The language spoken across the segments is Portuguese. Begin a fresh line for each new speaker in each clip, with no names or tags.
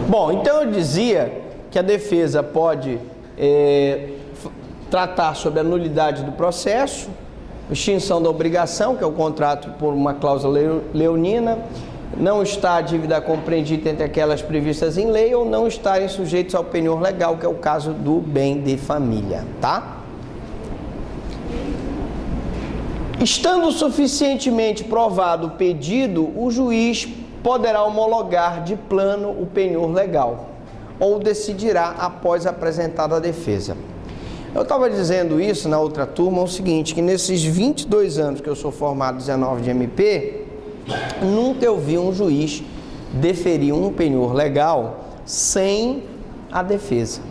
Bom, então eu dizia que a defesa pode tratar sobre a nulidade do processo, extinção da obrigação, que é o contrato por uma cláusula leonina, não está a dívida compreendida entre aquelas previstas em lei ou não estarem sujeitos ao penhor legal, que é o caso do bem de família, tá? Estando suficientemente provado o pedido, o juiz poderá homologar de plano o penhor legal ou decidirá após apresentada a defesa. Eu estava dizendo isso na outra turma, o seguinte, que nesses 22 anos que eu sou formado 19 de MP, nunca eu vi um juiz deferir um penhor legal sem a defesa,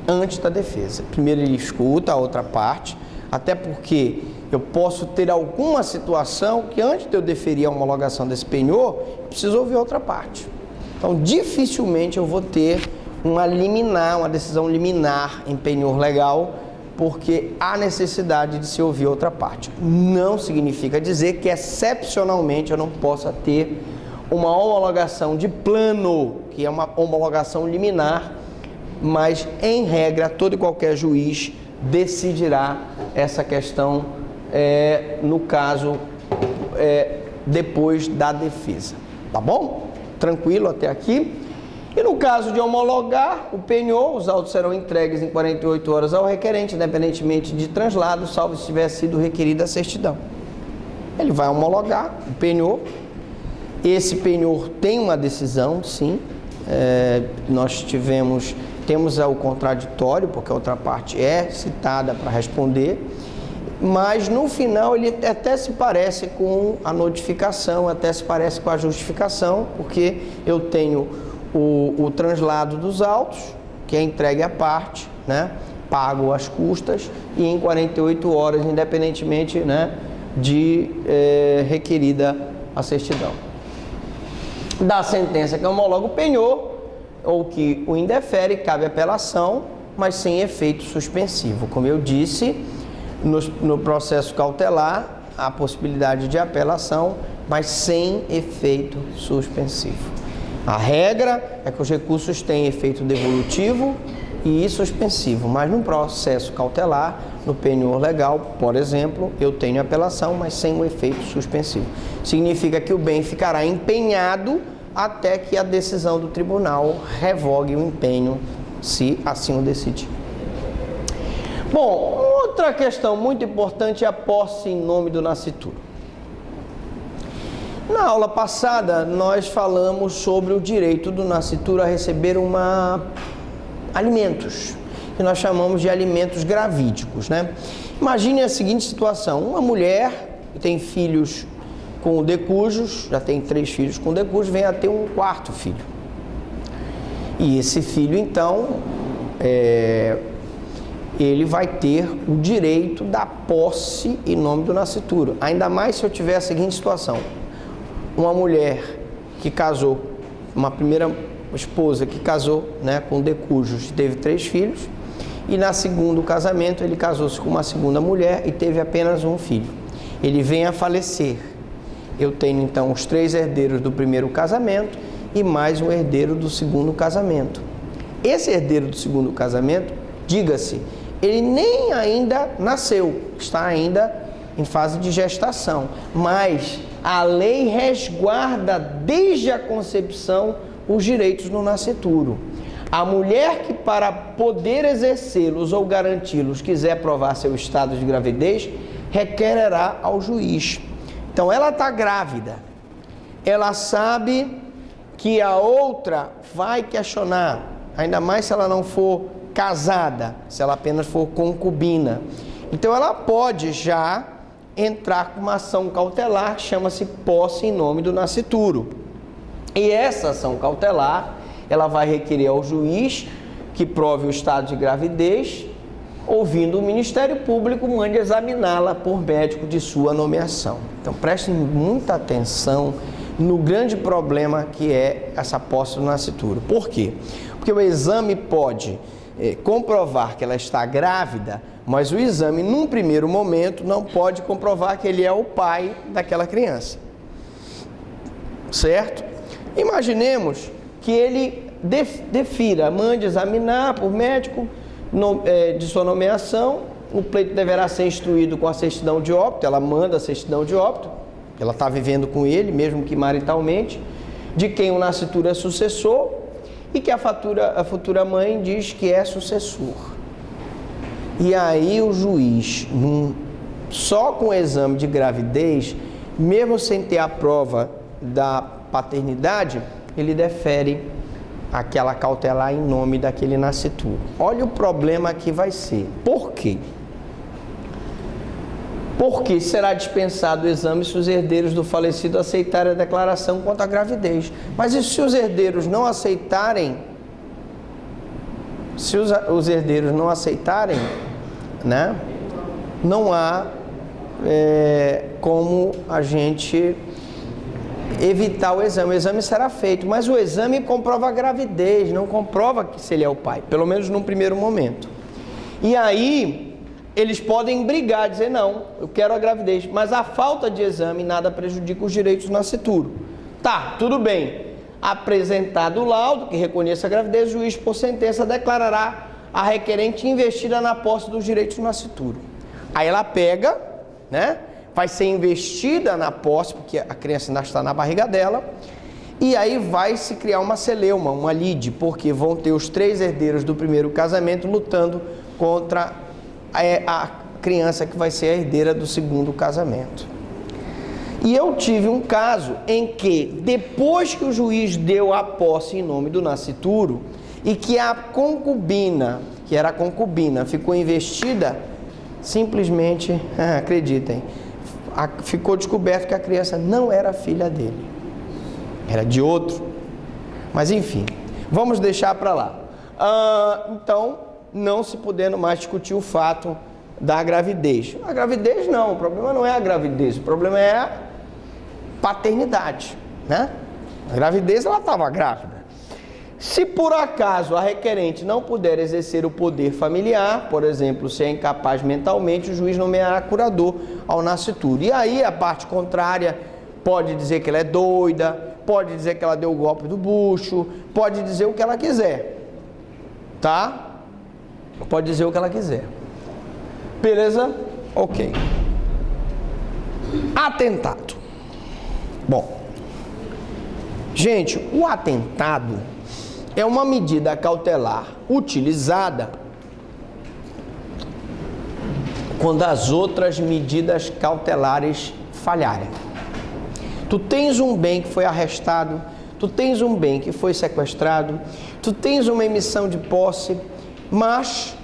antes da defesa. Primeiro ele escuta a outra parte, até porque eu posso ter alguma situação que antes de eu deferir a homologação desse penhor, eu preciso ouvir a outra parte. Então, dificilmente eu vou ter uma liminar, uma decisão liminar em penhor legal, porque há necessidade de se ouvir outra parte. Não significa dizer que excepcionalmente eu não possa ter uma homologação de plano, que é uma homologação liminar, mas em regra todo e qualquer juiz decidirá essa questão, no caso, depois da defesa. Tá bom? Tranquilo até aqui? E no caso de homologar o penhor, os autos serão entregues em 48 horas ao requerente, independentemente de translado, salvo se tiver sido requerida a certidão. Ele vai homologar o penhor. Esse penhor tem uma decisão, sim. Nós temos o contraditório, porque a outra parte é citada para responder, mas no final ele até se parece com a notificação, até se parece com a justificação, porque eu tenho o translado dos autos, que é entregue à parte, né? Pago as custas e em 48 horas, independentemente, né, de requerida a certidão. Da sentença que homologa o penhor ou que o indefere, cabe apelação, mas sem efeito suspensivo. Como eu disse, no processo cautelar, há possibilidade de apelação, mas sem efeito suspensivo. A regra é que os recursos têm efeito devolutivo e suspensivo, mas no processo cautelar, no penhor legal, por exemplo, eu tenho apelação, mas sem o efeito suspensivo. Significa que o bem ficará empenhado até que a decisão do tribunal revogue o empenho, se assim o decidir. Bom, outra questão muito importante é a posse em nome do nascituro. Na aula passada, nós falamos sobre o direito do nascituro a receber alimentos, que nós chamamos de alimentos gravídicos, né? Imagine a seguinte situação: uma mulher que tem filhos com decujos, já tem 3 filhos com decujos, vem a ter um 4º filho. E esse filho, então, ele vai ter o direito da posse em nome do nascituro. Ainda mais se eu tiver a seguinte situação: uma mulher que casou, uma primeira esposa que casou, né, com decujos e teve 3 filhos, e na segundo casamento ele casou-se com uma segunda mulher e teve apenas um filho. Ele vem a falecer. Eu tenho então os 3 herdeiros do primeiro casamento e mais um herdeiro do segundo casamento. Esse herdeiro do segundo casamento, diga-se, ele nem ainda nasceu, está ainda em fase de gestação, mas a lei resguarda desde a concepção os direitos no nascituro. A mulher que, para poder exercê-los ou garanti-los, quiser provar seu estado de gravidez, requererá ao juiz. Então ela está grávida, ela sabe que a outra vai questionar, ainda mais se ela não for casada, se ela apenas for concubina. Então ela pode já entrar com uma ação cautelar que chama-se posse em nome do nascituro. E essa ação cautelar, ela vai requerer ao juiz que prove o estado de gravidez, ouvindo o Ministério Público, mande examiná-la por médico de sua nomeação. Então prestem muita atenção no grande problema que é essa posse do nascituro. Por quê? Porque o exame pode comprovar que ela está grávida, mas o exame, num primeiro momento, não pode comprovar que ele é o pai daquela criança. Certo? Imaginemos que ele defira, mande examinar por médico de sua nomeação. O pleito deverá ser instruído com a certidão de óbito, ela manda a certidão de óbito, ela está vivendo com ele, mesmo que maritalmente, de quem o nascituro é sucessor e que a futura mãe diz que é sucessor. E aí o juiz, só com o exame de gravidez, mesmo sem ter a prova da paternidade, ele defere aquela cautelar em nome daquele nascituro. Olha o problema que vai ser. Por quê? Porque será dispensado o exame se os herdeiros do falecido aceitarem a declaração quanto à gravidez. Mas e se os herdeiros não aceitarem? Se os herdeiros não aceitarem, né? Não há como a gente evitar o exame. O exame será feito, mas o exame comprova a gravidez, não comprova se ele é o pai, pelo menos num primeiro momento. E aí eles podem brigar, dizer não, eu quero a gravidez, mas a falta de exame nada prejudica os direitos do nascituro. Tá, tudo bem. Apresentado o laudo que reconheça a gravidez, o juiz por sentença declarará a requerente investida na posse dos direitos do nascituro. Aí ela pega, né? Vai ser investida na posse, porque a criança ainda está na barriga dela, e aí vai se criar uma celeuma, uma lide, porque vão ter os 3 herdeiros do primeiro casamento lutando contra a criança que vai ser a herdeira do segundo casamento. E eu tive um caso em que, depois que o juiz deu a posse em nome do nascituro, e que a concubina, que era a concubina, ficou investida, simplesmente, acreditem, ficou descoberto que a criança não era filha dele, era de outro. Mas enfim, vamos deixar para lá. Então, não se podendo mais discutir o fato da gravidez. A gravidez não, o problema não é a gravidez, o problema é a paternidade, né? A gravidez, ela estava grávida. Se por acaso a requerente não puder exercer o poder familiar, por exemplo, se é incapaz mentalmente, o juiz nomeará curador ao nascituro. E aí a parte contrária pode dizer que ela é doida, pode dizer que ela deu o golpe do bucho, pode dizer o que ela quiser, tá? Pode dizer o que ela quiser. Beleza? Ok. Atentado. Bom, gente, o atentado é uma medida cautelar utilizada quando as outras medidas cautelares falharem. Tu tens um bem que foi arrestado, tu tens um bem que foi sequestrado, tu tens uma emissão de posse, mas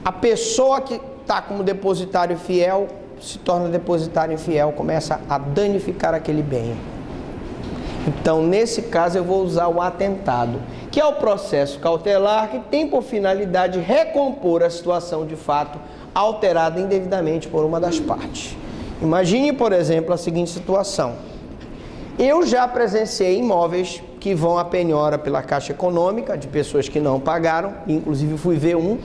a pessoa que está como depositário fiel se torna depositário infiel, começa a danificar aquele bem. Então, nesse caso, eu vou usar o atentado, que é o processo cautelar que tem por finalidade recompor a situação de fato alterada indevidamente por uma das partes. Imagine, por exemplo, a seguinte situação. Eu já presenciei imóveis que vão à penhora pela Caixa Econômica, de pessoas que não pagaram, inclusive fui ver um,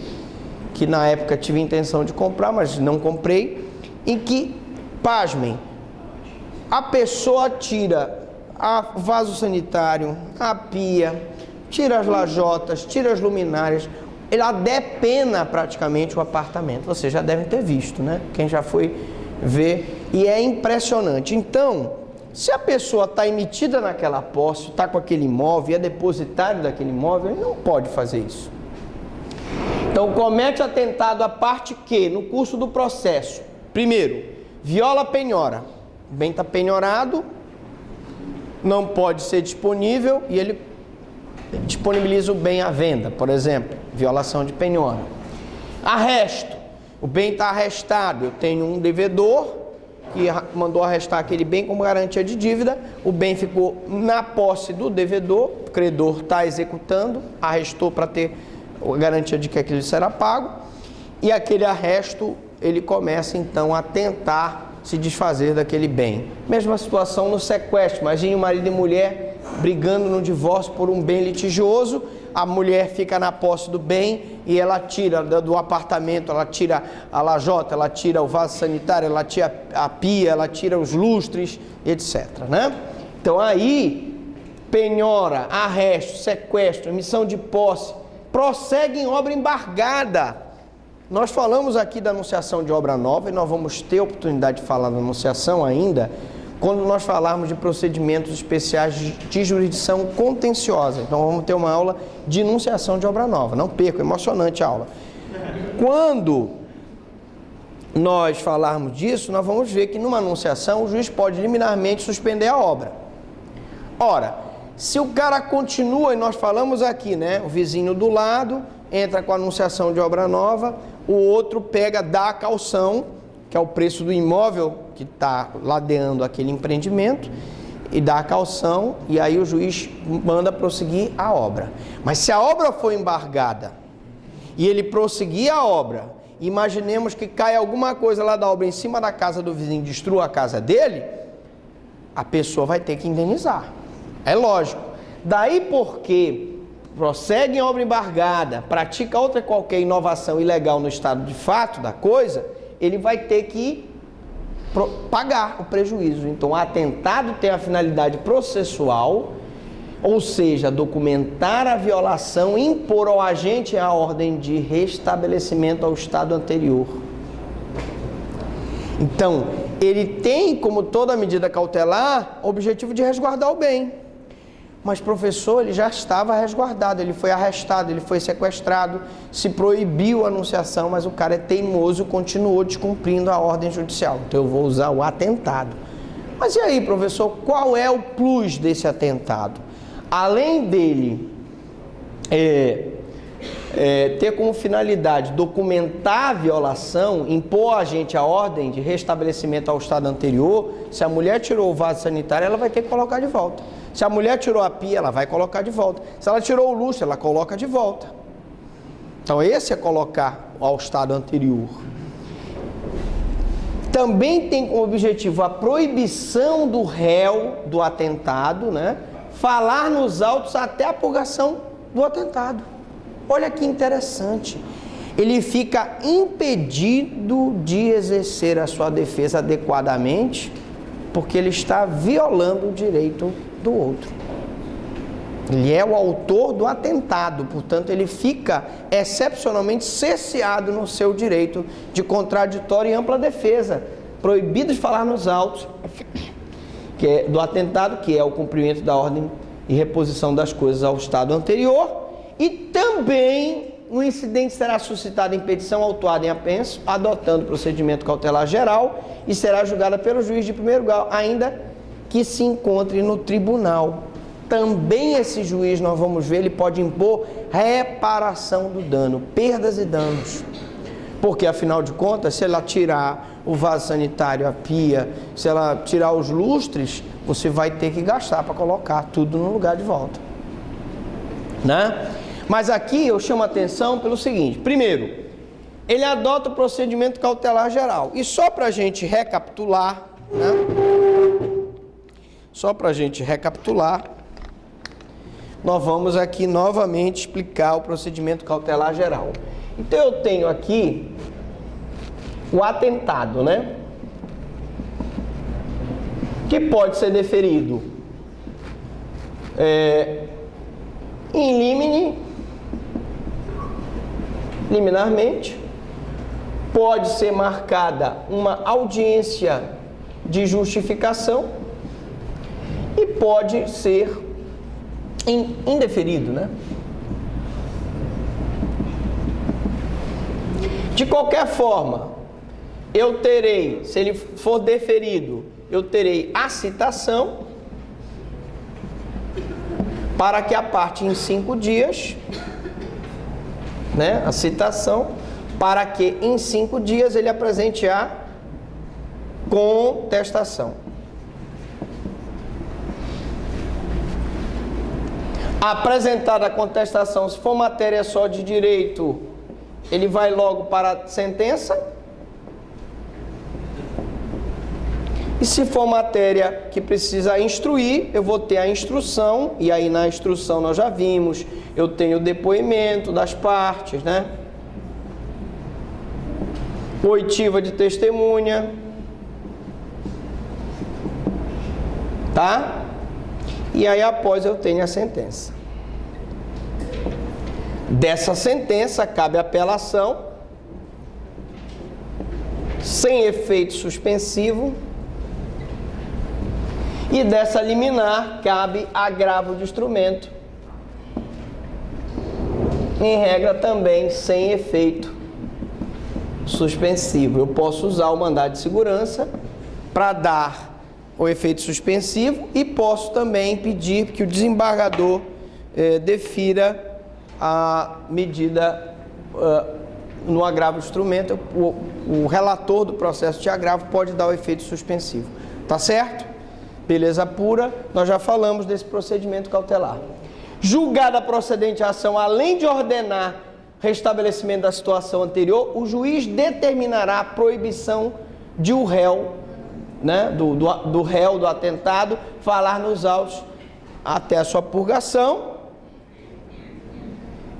que na época tive intenção de comprar, mas não comprei, em que, pasmem, a pessoa tira o vaso sanitário, a pia, tira as lajotas, tira as luminárias, ela depena praticamente o apartamento. Vocês já devem ter visto, né? Quem já foi ver, e é impressionante. Então, se a pessoa está emitida naquela posse, está com aquele imóvel, é depositário daquele imóvel, ele não pode fazer isso. Então, comete atentado a parte que, no curso do processo, primeiro, viola a penhora. O bem está penhorado, não pode ser disponível e ele disponibiliza o bem à venda, por exemplo, violação de penhora. Arresto. O bem está arrestado, eu tenho um devedor que mandou arrestar aquele bem como garantia de dívida, o bem ficou na posse do devedor, o credor está executando, arrestou para ter a garantia de que aquilo será pago, e aquele arresto, ele começa então a tentar se desfazer daquele bem. Mesma situação no sequestro. Imagine o marido e mulher brigando no divórcio por um bem litigioso, a mulher fica na posse do bem e ela tira do apartamento, ela tira a lajota, ela tira o vaso sanitário, ela tira a pia, ela tira os lustres, etc, né? Então aí penhora, arresto, sequestro, emissão de posse, prossegue em obra embargada. Nós falamos aqui da anunciação de obra nova e nós vamos ter oportunidade de falar da anunciação ainda quando nós falarmos de procedimentos especiais de jurisdição contenciosa. Então vamos ter uma aula de enunciação de obra nova. Não perca, emocionante a aula. Quando nós falarmos disso, nós vamos ver que numa anunciação o juiz pode liminarmente suspender a obra. Ora, se o cara continua, e nós falamos aqui, né? O vizinho do lado entra com a anunciação de obra nova, o outro pega, dá a caução, que é o preço do imóvel que está ladeando aquele empreendimento, e dá a caução, e aí o juiz manda prosseguir a obra. Mas se a obra for embargada e ele prosseguir a obra, imaginemos que cai alguma coisa lá da obra em cima da casa do vizinho, destrua a casa dele, a pessoa vai ter que indenizar. É lógico. Daí porque prossegue em obra embargada, pratica outra qualquer inovação ilegal no estado de fato da coisa, ele vai ter que pagar o prejuízo. Então, o atentado tem a finalidade processual, ou seja, documentar a violação e impor ao agente a ordem de restabelecimento ao estado anterior. Então, ele tem, como toda medida cautelar, o objetivo de resguardar o bem. Mas, professor, ele já estava resguardado, ele foi arrestado, ele foi sequestrado, se proibiu a anunciação, mas o cara é teimoso, continuou descumprindo a ordem judicial. Então eu vou usar o atentado. Mas e aí, professor, qual é o plus desse atentado? Além dele ter como finalidade documentar a violação, impor a gente a ordem de restabelecimento ao estado anterior, se a mulher tirou o vaso sanitário, ela vai ter que colocar de volta. Se a mulher tirou a pia, ela vai colocar de volta. Se ela tirou o lustre, ela coloca de volta. Então esse é colocar ao estado anterior. Também tem como objetivo a proibição do réu do atentado, né? Falar nos autos até a purgação do atentado. Olha que interessante. Ele fica impedido de exercer a sua defesa adequadamente, porque ele está violando o direito do outro. Ele é o autor do atentado, portanto, ele fica excepcionalmente cerceado no seu direito de contraditória e ampla defesa, proibido de falar nos autos que é do atentado, que é o cumprimento da ordem e reposição das coisas ao estado anterior, e também o incidente será suscitado em petição autuada em apenso, adotando procedimento cautelar geral, e será julgada pelo juiz de primeiro grau, ainda que se encontre no tribunal. Também esse juiz, nós vamos ver, ele pode impor reparação do dano, perdas e danos. Porque, afinal de contas, se ela tirar o vaso sanitário, a pia, se ela tirar os lustres, você vai ter que gastar para colocar tudo no lugar de volta. Né? Mas aqui eu chamo a atenção pelo seguinte: primeiro, ele adota o procedimento cautelar geral. E só para a gente recapitular, né? Só para a gente recapitular, nós vamos aqui novamente explicar o procedimento cautelar geral. Então eu tenho aqui o atentado, né? Que pode ser deferido in limine, liminarmente, pode ser marcada uma audiência de justificação e pode ser indeferido, né? De qualquer forma, eu terei, se ele for deferido, eu terei a citação para que a parte em 5 dias, né? A citação para que em 5 dias ele apresente a contestação. Apresentada a contestação, se for matéria só de direito, ele vai logo para a sentença. E se for matéria que precisa instruir, eu vou ter a instrução, e aí na instrução nós já vimos, eu tenho o depoimento das partes, né? Oitiva de testemunha. Tá? E aí após eu tenho a sentença. Dessa sentença cabe apelação, sem efeito suspensivo, e dessa liminar cabe agravo de instrumento, em regra também sem efeito suspensivo. Eu posso usar o mandado de segurança para dar o efeito suspensivo e posso também pedir que o desembargador defira a medida no agravo de instrumento. O relator do processo de agravo pode dar o efeito suspensivo. Tá certo? Beleza pura, nós já falamos desse procedimento cautelar. Julgada procedente a ação, além de ordenar restabelecimento da situação anterior, o juiz determinará a proibição de o réu, né, do réu do atentado, falar nos autos até a sua purgação.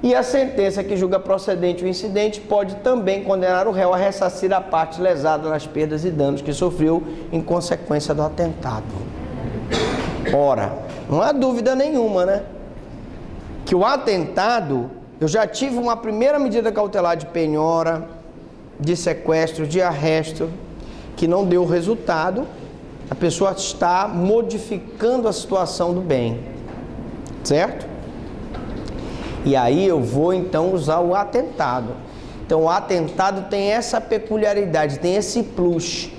E a sentença que julga procedente o incidente pode também condenar o réu a ressarcir a parte lesada nas perdas e danos que sofreu em consequência do atentado. Ora, não há dúvida nenhuma, né? Que o atentado, eu já tive uma primeira medida cautelar de penhora, de sequestro, de arresto, que não deu resultado. A pessoa está modificando a situação do bem, certo? E aí eu vou então usar o atentado. Então o atentado tem essa peculiaridade, tem esse plus.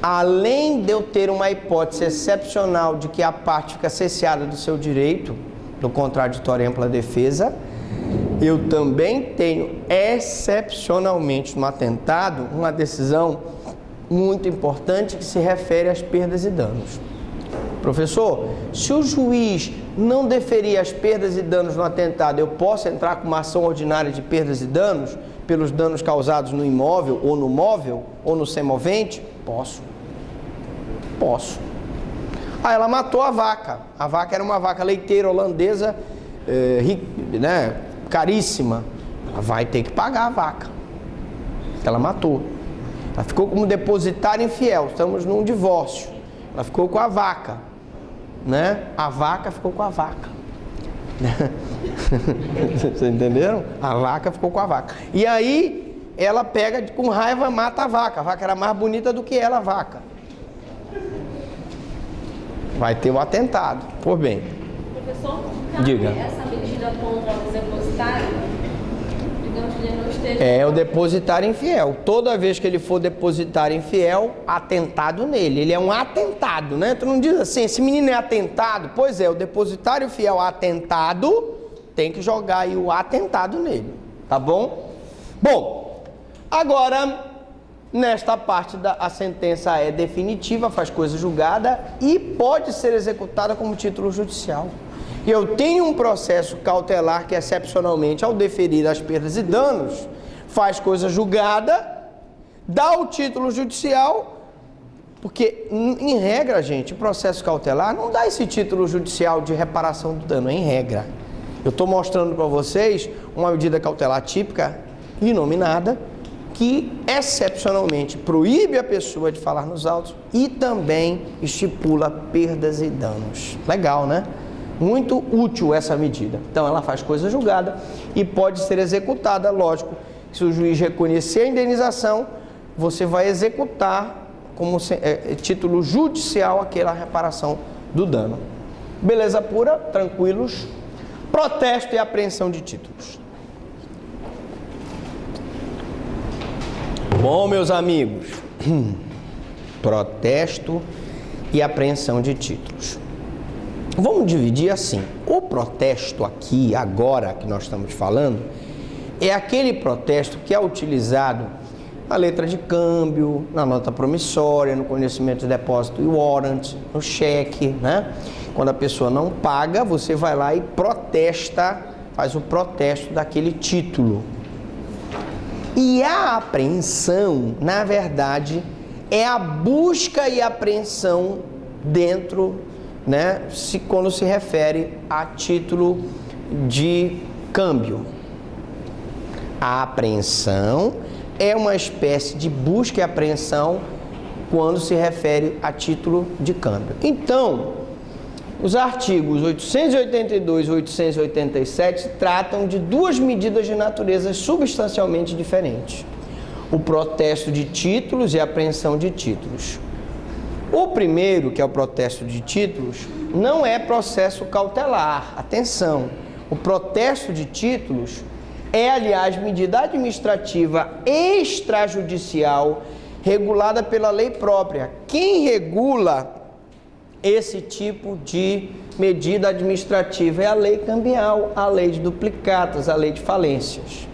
Além de eu ter uma hipótese excepcional de que a parte fica cesseada do seu direito, do contraditório e ampla defesa, eu também tenho excepcionalmente no atentado uma decisão muito importante que se refere às perdas e danos. Professor, se o juiz não deferir as perdas e danos no atentado, eu posso entrar com uma ação ordinária de perdas e danos pelos danos causados no imóvel ou no móvel ou no semovente? Posso. Aí ela matou a vaca. A vaca era uma vaca leiteira holandesa, né, caríssima. Ela vai ter que pagar a vaca. Ela matou. Ela ficou como depositária infiel. Estamos num divórcio. Ela ficou com a vaca, né? A vaca ficou com a vaca. Vocês entenderam? A vaca ficou com a vaca. E aí ela pega com raiva, mata a vaca. A vaca era mais bonita do que ela, a vaca. Vai ter o atentado. Por bem.
Professor, cabe
diga.
Essa medida contra o depositário? Digamos que ele não esteja...
É o depositário infiel. Toda vez que ele for depositário infiel, atentado nele. Ele é um atentado, né? Tu não diz assim, esse menino é atentado? Pois é, o depositário fiel atentado, tem que jogar aí o atentado nele. Tá bom? Bom, agora... Nesta parte, a sentença é definitiva, faz coisa julgada e pode ser executada como título judicial. E eu tenho um processo cautelar que, excepcionalmente, ao deferir as perdas e danos, faz coisa julgada, dá o título judicial, porque, em regra, gente, o processo cautelar não dá esse título judicial de reparação do dano, em regra. Eu estou mostrando para vocês uma medida cautelar típica, inominada, que excepcionalmente proíbe a pessoa de falar nos autos e também estipula perdas e danos. Legal, né? Muito útil essa medida. Então ela faz coisa julgada e pode ser executada, lógico. Se o juiz reconhecer a indenização, você vai executar como título judicial aquela reparação do dano. Beleza pura? Tranquilos? Protesto e apreensão de títulos. Bom, meus amigos, protesto e apreensão de títulos. Vamos dividir assim. O protesto aqui, agora que nós estamos falando, é aquele protesto que é utilizado na letra de câmbio, na nota promissória, no conhecimento de depósito e warrant, no cheque, né? Quando a pessoa não paga, você vai lá e protesta, faz o protesto daquele título. E a apreensão, na verdade, é a busca e apreensão dentro, né, quando se refere a título de câmbio. A apreensão é uma espécie de busca e apreensão quando se refere a título de câmbio. Então, Os artigos 882 e 887 tratam de duas medidas de natureza substancialmente diferentes: o protesto de títulos e a apreensão de títulos. O primeiro, que é o protesto de títulos, não é processo cautelar. Atenção, o protesto de títulos é, aliás, medida administrativa extrajudicial regulada pela lei própria. Quem regula esse tipo de medida administrativa é a lei cambial, a lei de duplicatas, a lei de falências.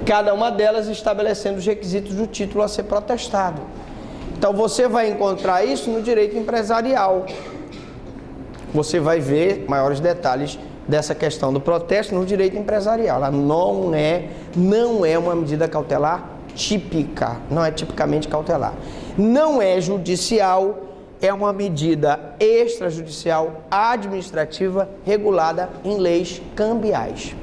Cada uma delas estabelecendo os requisitos do título a ser protestado. Então você vai encontrar isso no direito empresarial. Você vai ver maiores detalhes dessa questão do protesto no direito empresarial. Ela não é uma medida cautelar típica, não é tipicamente cautelar. Não é judicial, é uma medida extrajudicial administrativa regulada em leis cambiais.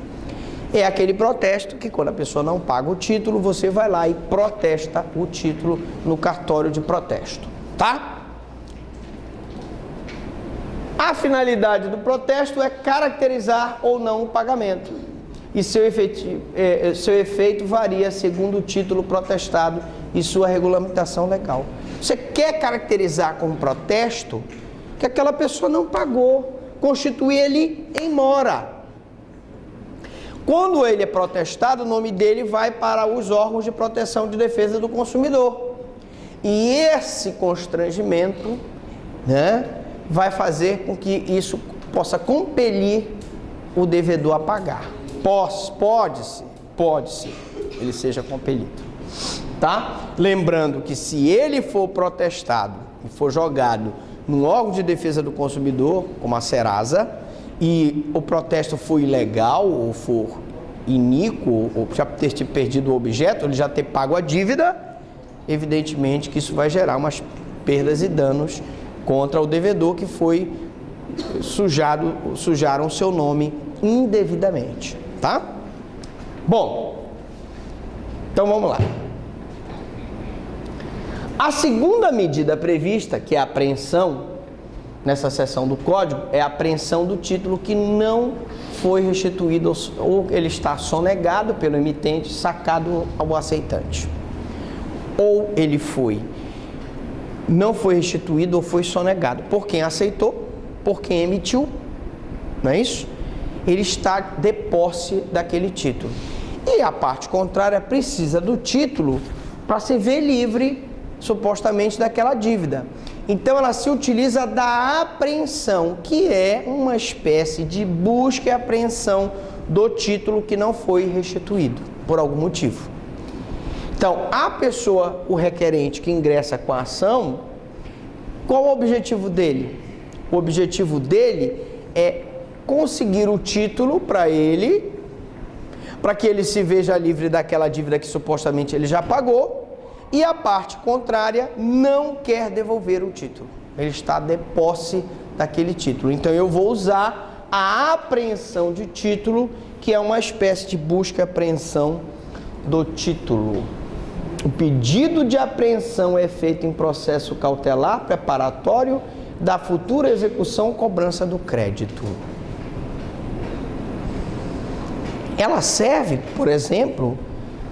É aquele protesto que, quando a pessoa não paga o título, você vai lá e protesta o título no cartório de protesto, tá? A finalidade do protesto é caracterizar ou não o pagamento, e seu efeito varia segundo o título protestado e sua regulamentação legal. Você quer caracterizar como protesto que aquela pessoa não pagou, constitui ele em mora. Quando ele é protestado, o nome dele vai para os órgãos de proteção de defesa do consumidor. E esse constrangimento, né, vai fazer com que isso possa compelir o devedor a pagar. Pode-se, ele seja compelido. Tá? Lembrando que se ele for protestado e for jogado num órgão de defesa do consumidor, como a Serasa, e o protesto for ilegal ou for iníquo, ou já ter perdido o objeto, ele já ter pago a dívida, evidentemente que isso vai gerar umas perdas e danos contra o devedor que foi sujaram o seu nome indevidamente, tá? Bom, então vamos lá. A segunda medida prevista, que é a apreensão, nessa seção do Código, é a apreensão do título que não foi restituído ou ele está sonegado pelo emitente, sacado ao aceitante. Ou ele não foi restituído ou foi sonegado por quem aceitou, por quem emitiu, não é isso? Ele está de posse daquele título. E a parte contrária precisa do título para se ver livre, supostamente, daquela dívida. Então ela se utiliza da apreensão, que é uma espécie de busca e apreensão do título que não foi restituído, por algum motivo. Então, a pessoa, o requerente que ingressa com a ação, qual o objetivo dele? O objetivo dele é conseguir o título para ele, para que ele se veja livre daquela dívida que supostamente ele já pagou, e a parte contrária não quer devolver o título. Ele está de posse daquele título. Então eu vou usar a apreensão de título, que é uma espécie de busca e apreensão do título. O pedido de apreensão é feito em processo cautelar preparatório da futura execução ou cobrança do crédito. Ela serve, por exemplo,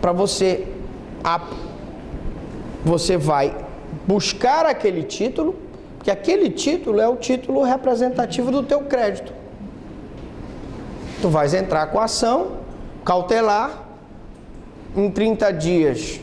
para você vai buscar aquele título, porque aquele título é o título representativo do teu crédito. Tu vais entrar com a ação cautelar, em 30 dias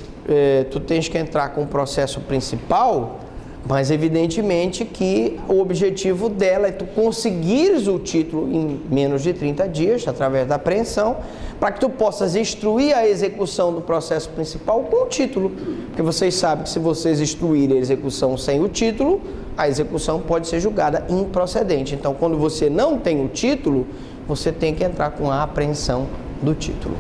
tu tens que entrar com o processo principal, mas evidentemente que o objetivo dela é tu conseguires o título em menos de 30 dias, através da apreensão, para que tu possas instruir a execução do processo principal com o título. Porque vocês sabem que se vocês instruírem a execução sem o título, a execução pode ser julgada improcedente. Então, quando você não tem o título, você tem que entrar com a apreensão do título.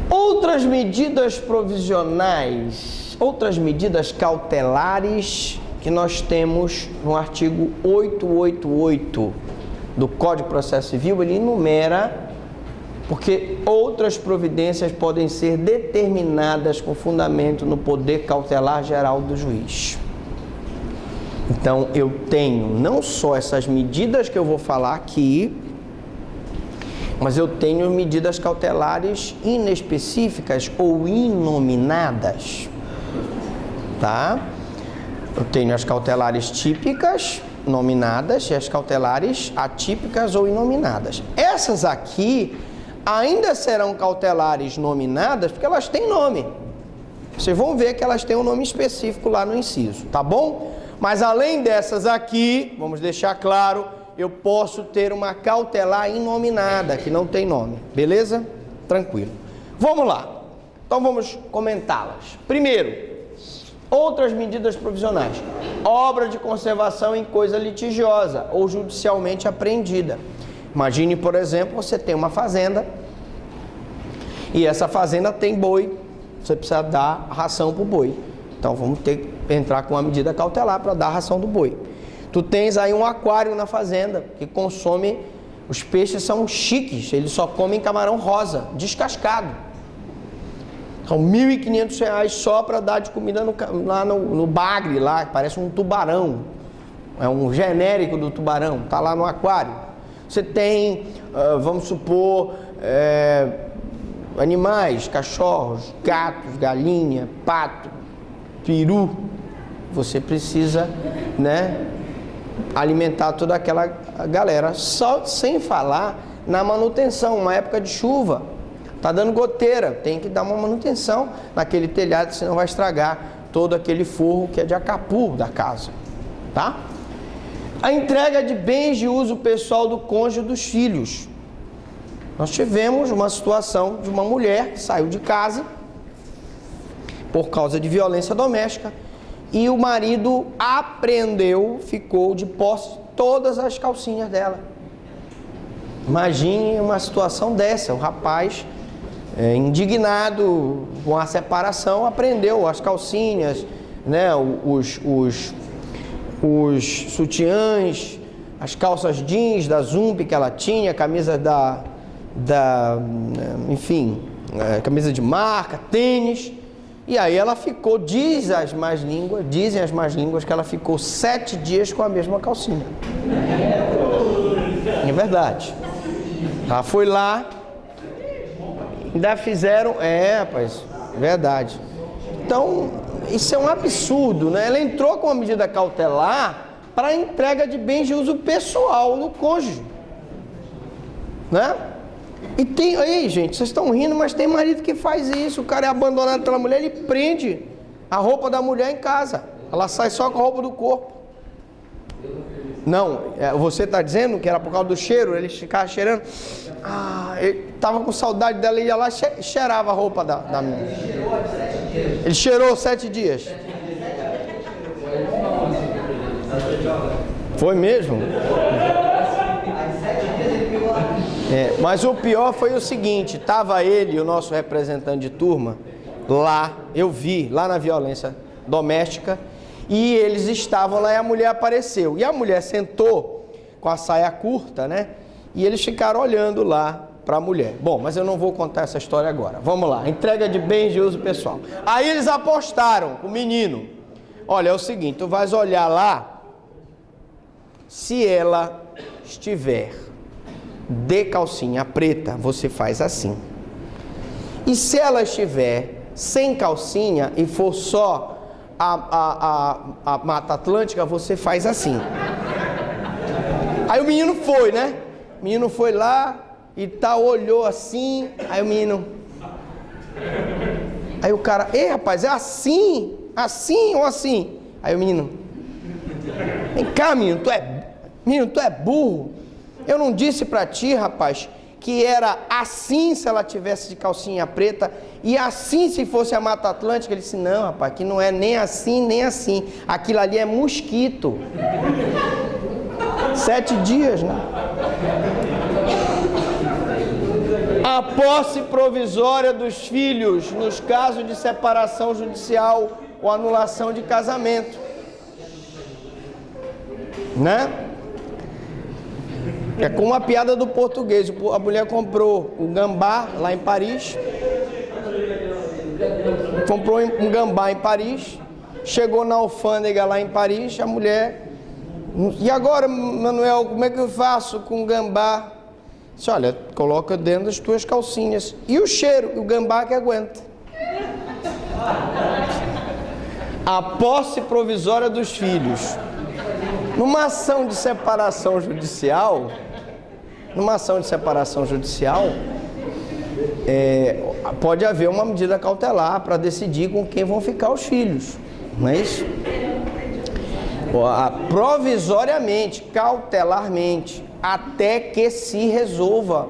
Outras medidas provisionais, outras medidas cautelares que nós temos no artigo 888 do Código de Processo Civil, ele enumera, porque outras providências podem ser determinadas com fundamento no poder cautelar geral do juiz. Então, eu tenho não só essas medidas que eu vou falar aqui, mas eu tenho medidas cautelares inespecíficas ou inominadas, tá? Eu tenho as cautelares típicas, nominadas, e as cautelares atípicas ou inominadas. Essas aqui ainda serão cautelares nominadas porque elas têm nome. Vocês vão ver que elas têm um nome específico lá no inciso, tá bom? Mas além dessas aqui, vamos deixar claro, eu posso ter uma cautelar inominada, que não tem nome, beleza? Tranquilo. Vamos lá. Então vamos comentá-las. Primeiro, outras medidas provisionais. Obra de conservação em coisa litigiosa ou judicialmente apreendida. Imagine, por exemplo, você tem uma fazenda e essa fazenda tem boi. Você precisa dar ração para o boi. Então vamos ter que entrar com uma medida cautelar para dar a ração do boi. Tu tens aí um aquário na fazenda que consome, os peixes são chiques, eles só comem camarão rosa, descascado. São R$ 1.500 só para dar de comida lá no bagre, lá, que parece um tubarão. É um genérico do tubarão, tá lá no aquário. Você tem, vamos supor, animais, cachorros, gatos, galinha, pato, peru. Você precisa, né, alimentar toda aquela galera, só sem falar na manutenção. Uma época de chuva, tá dando goteira, tem que dar uma manutenção naquele telhado, senão vai estragar todo aquele forro que é de acapu da casa, tá? A entrega de bens de uso pessoal do cônjuge e dos filhos. Nós tivemos uma situação de uma mulher que saiu de casa por causa de violência doméstica e o marido apreendeu, ficou de posse todas as calcinhas dela. Imagine uma situação dessa, o rapaz indignado com a separação, apreendeu as calcinhas, né, os sutiãs, as calças jeans da Zump que ela tinha, camisa enfim, camisa de marca, tênis. E aí ela ficou, dizem as más línguas que ela ficou 7 dias com a mesma calcinha. É verdade. Ela foi lá, ainda fizeram, rapaz, verdade. Então, isso é um absurdo, né? Ela entrou com a medida cautelar para a entrega de bens de uso pessoal do cônjuge, né? E tem aí, gente, vocês estão rindo, mas tem marido que faz isso. O cara é abandonado pela mulher, ele prende a roupa da mulher em casa. Ela sai só com a roupa do corpo. Não, você está dizendo que era por causa do cheiro, ele ficava cheirando. Ele estava com saudade dela, ele ia lá e cheirava a roupa da menina. Ele cheirou 7 dias. Foi mesmo? Mas o pior foi o seguinte, estava ele, o nosso representante de turma, lá, eu vi, lá na violência doméstica, e eles estavam lá e a mulher apareceu. E a mulher sentou com a saia curta, né? E eles ficaram olhando lá para a mulher. Bom, mas eu não vou contar essa história agora. Vamos lá, entrega de bens de uso pessoal. Aí eles apostaram com o menino. Olha, é o seguinte, tu vais olhar lá, se ela estiver de calcinha preta, você faz assim. E se ela estiver sem calcinha e for só a Mata Atlântica, você faz assim. Aí o menino foi, né? O menino foi lá e tal, olhou assim. Aí o menino... Aí o cara... Ei, rapaz, é assim? Assim ou assim? Aí o menino... Vem cá, menino, tu é burro. Eu não disse pra ti, rapaz, que era assim se ela tivesse de calcinha preta e assim se fosse a Mata Atlântica. Ele disse, não, rapaz, que não é nem assim, nem assim. Aquilo ali é mosquito. 7 dias, né? A posse provisória dos filhos nos casos de separação judicial ou anulação de casamento, né? É como a piada do português. A mulher comprou um gambá lá em Paris. Comprou um gambá em Paris Chegou na alfândega lá em Paris, a mulher... E agora, Manuel, como é que eu faço com o gambá? Disse, olha, coloca dentro das tuas calcinhas. E o cheiro? O gambá que aguenta. A posse provisória dos filhos. Numa ação de separação judicial, pode haver uma medida cautelar para decidir com quem vão ficar os filhos, não é isso? Provisoriamente, cautelarmente, até que se resolva